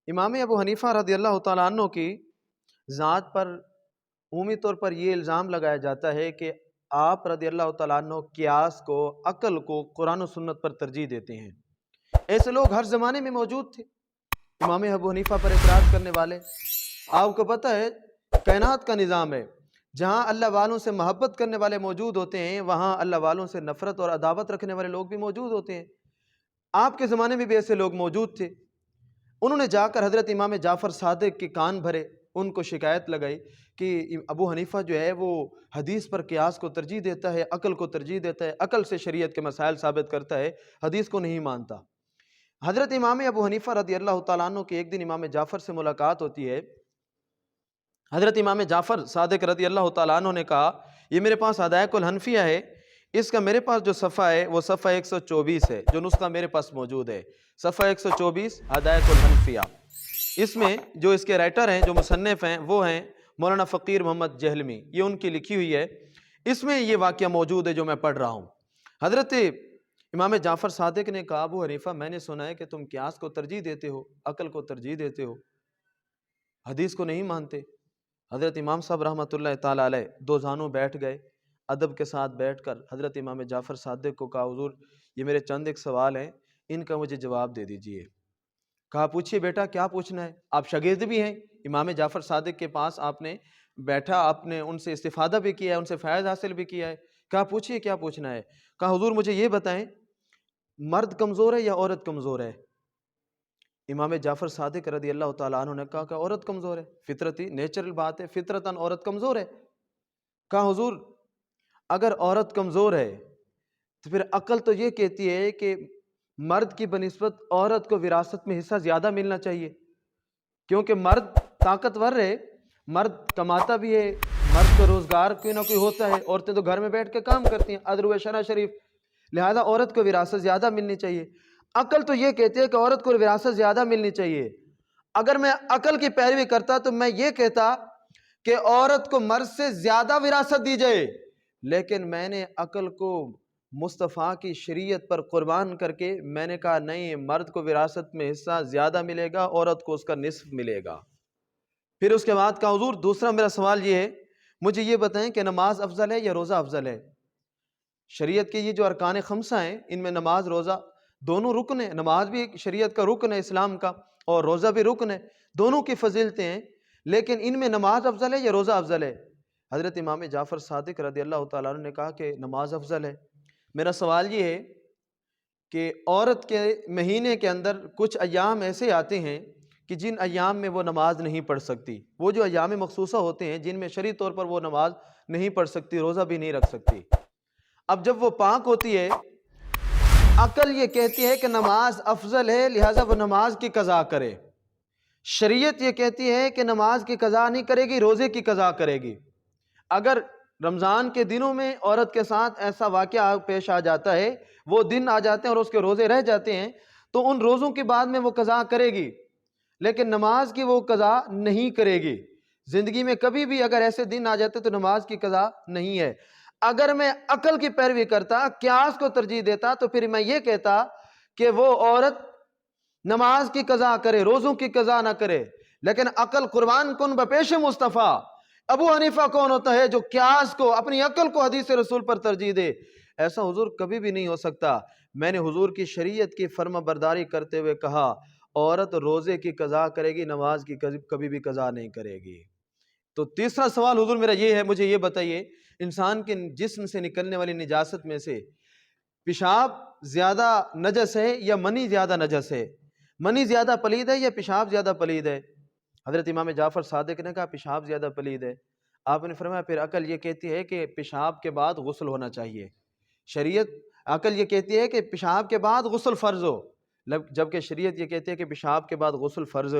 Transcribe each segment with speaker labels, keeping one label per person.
Speaker 1: امام ابو حنیفہ رضی اللہ تعالیٰ عنہ کی ذات پر عمومی طور پر یہ الزام لگایا جاتا ہے کہ آپ رضی اللہ تعالیٰ عنہ قیاس کو، عقل کو قرآن و سنت پر ترجیح دیتے ہیں۔ ایسے لوگ ہر زمانے میں موجود تھے، امام ابو حنیفہ پر اعتراض کرنے والے۔ آپ کو پتہ ہے کائنات کا نظام ہے، جہاں اللہ والوں سے محبت کرنے والے موجود ہوتے ہیں، وہاں اللہ والوں سے نفرت اور عداوت رکھنے والے لوگ بھی موجود ہوتے ہیں۔ آپ کے زمانے میں بھی ایسے لوگ موجود تھے۔ انہوں نے جا کر حضرت امام جعفر صادق کے کان بھرے، ان کو شکایت لگائی کہ ابو حنیفہ جو ہے وہ حدیث پر قیاس کو ترجیح دیتا ہے، عقل کو ترجیح دیتا ہے، عقل سے شریعت کے مسائل ثابت کرتا ہے، حدیث کو نہیں مانتا۔ حضرت امام ابو حنیفہ رضی اللہ تعالیٰ عنہ کی ایک دن امام جعفر سے ملاقات ہوتی ہے۔ حضرت امام جعفر صادق رضی اللہ تعالیٰ عنہ نے کہا، یہ میرے پاس ہدایق الحنفیہ ہے، اس کا میرے پاس جو صفحہ ہے وہ صفحہ 124 ہے، جو نسخہ میرے پاس موجود ہے، صفحہ 124 ہدایق الحنفیہ۔ اس میں جو اس کے رائٹر ہیں، جو مصنف ہیں، وہ ہیں مولانا فقیر محمد جہلمی، یہ ان کی لکھی ہوئی ہے۔ اس میں یہ واقعہ موجود ہے جو میں پڑھ رہا ہوں۔ حضرت امام جعفر صادق نے کہا، ابو حنیفہ میں نے سنا ہے کہ تم قیاس کو ترجیح دیتے ہو، عقل کو ترجیح دیتے ہو، حدیث کو نہیں مانتے۔ حضرت امام صاحب رحمۃ اللہ تعالیٰ علیہ دو زانوں بیٹھ گئے، ادب کے ساتھ بیٹھ کر حضرت امام جعفر صادق کو کہا، حضور یہ میرے چند ایک سوال ہیں، ان کا مجھے جواب دے دیجئے۔ کہا پوچھئے بیٹا کیا پوچھنا ہے؟ آپ شاگرد بھی ہیں امام جعفر صادق کے پاس، آپ نے بیٹھا، آپ نے ان سے استفادہ بھی کیا ہے، ان سے فائد حاصل بھی کیا ہے۔ کہا پوچھئے کیا پوچھنا ہے؟ کہا حضور مجھے یہ بتائیں، مرد کمزور ہے یا عورت کمزور ہے؟ امام جعفر صادق رضی اللہ تعالیٰ عنہ نے کہا کہ عورت کمزور ہے، فطرتی نیچرل بات ہے، فطرتاً عورت کمزور ہے۔ کہا حضور اگر عورت کمزور ہے تو پھر عقل تو یہ کہتی ہے کہ مرد کی بنسبت عورت کو وراثت میں حصہ زیادہ ملنا چاہیے، کیونکہ مرد طاقتور ہے، مرد کماتا بھی ہے، مرد کو روزگار کوئی نہ کوئی ہوتا ہے، عورتیں تو گھر میں بیٹھ کے کام کرتی ہیں، ادر شرع شریف، لہذا عورت کو وراثت زیادہ ملنی چاہیے۔ عقل تو یہ کہتی ہے کہ عورت کو وراثت زیادہ ملنی چاہیے۔ اگر میں عقل کی پیروی کرتا تو میں یہ کہتا کہ عورت کو مرد سے زیادہ وراثت دی جائے، لیکن میں نے عقل کو مصطفیٰ کی شریعت پر قربان کر کے میں نے کہا نہیں، مرد کو وراثت میں حصہ زیادہ ملے گا، عورت کو اس کا نصف ملے گا۔ پھر اس کے بعد کہا حضور دوسرا میرا سوال یہ ہے، مجھے یہ بتائیں کہ نماز افضل ہے یا روزہ افضل ہے؟ شریعت کے یہ جو ارکان خمسہ ہیں، ان میں نماز روزہ دونوں رکن ہیں، نماز بھی شریعت کا رکن ہے اسلام کا، اور روزہ بھی رکن ہے، دونوں کی فضیلتیں ہیں، لیکن ان میں نماز افضل ہے یا روزہ افضل ہے؟ حضرت امام جعفر صادق رضی اللہ تعالیٰ عنہ نے کہا کہ نماز افضل ہے۔ میرا سوال یہ ہے کہ عورت کے مہینے کے اندر کچھ ایام ایسے آتے ہیں کہ جن ایام میں وہ نماز نہیں پڑھ سکتی، وہ جو ایام مخصوصہ ہوتے ہیں جن میں شرعی طور پر وہ نماز نہیں پڑھ سکتی، روزہ بھی نہیں رکھ سکتی۔ اب جب وہ پاک ہوتی ہے، عقل یہ کہتی ہے کہ نماز افضل ہے، لہٰذا وہ نماز کی قضا کرے۔ شریعت یہ کہتی ہے کہ نماز کی قضا نہیں کرے گی، روزے کی قضا کرے گی۔ اگر رمضان کے دنوں میں عورت کے ساتھ ایسا واقعہ پیش آ جاتا ہے، وہ دن آ جاتے ہیں اور اس کے روزے رہ جاتے ہیں، تو ان روزوں کے بعد میں وہ قضا کرے گی، لیکن نماز کی وہ قضا نہیں کرے گی۔ زندگی میں کبھی بھی اگر ایسے دن آ جاتے تو نماز کی قضا نہیں ہے۔ اگر میں عقل کی پیروی کرتا، قیاس کو ترجیح دیتا، تو پھر میں یہ کہتا کہ وہ عورت نماز کی قضا کرے، روزوں کی قضا نہ کرے، لیکن عقل قربان کن بپیش مصطفیٰ۔ ابو حنیفہ کون ہوتا ہے جو قیاس کو، اپنی عقل کو حدیث رسول پر ترجیح دے؟ ایسا حضور کبھی بھی نہیں ہو سکتا۔ میں نے حضور کی شریعت کی فرما برداری کرتے ہوئے کہا عورت روزے کی قضا کرے گی، نماز کی کبھی بھی قضا نہیں کرے گی۔ تو تیسرا سوال حضور میرا یہ ہے، مجھے یہ بتائیے انسان کے جسم سے نکلنے والی نجاست میں سے پیشاب زیادہ نجس ہے یا منی زیادہ نجس ہے؟ منی زیادہ پلید ہے یا پیشاب زیادہ پلید ہے؟ حضرت امام جعفر صادق نے کہا پیشاب زیادہ پلید ہے۔ آپ نے فرمایا پھر عقل یہ کہتی ہے کہ پیشاب کے بعد غسل ہونا چاہیے۔ شریعت عقل یہ کہتی ہے کہ پیشاب کے بعد غسل فرض ہو، جبکہ شریعت یہ کہتی ہے کہ پیشاب کے بعد غسل فرض،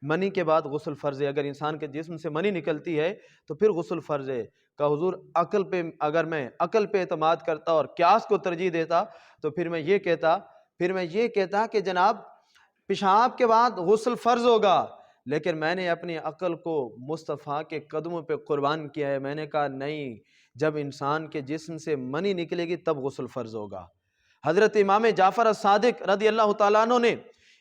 Speaker 1: منی کے بعد غسل فرض ہے۔ اگر انسان کے جسم سے منی نکلتی ہے تو پھر غسل فرض ہے۔ کہ حضور عقل پہ، اگر میں عقل پہ اعتماد کرتا اور قیاس کو ترجیح دیتا تو پھر میں یہ کہتا کہ جناب پیشاب کے بعد غسل فرض ہوگا، لیکن میں نے اپنی عقل کو مصطفیٰ کے قدموں پہ قربان کیا ہے۔ میں نے کہا نہیں، جب انسان کے جسم سے منی نکلے گی تب غسل فرض ہوگا۔ حضرت امام جعفر الصادق رضی اللہ تعالیٰ عنہ نے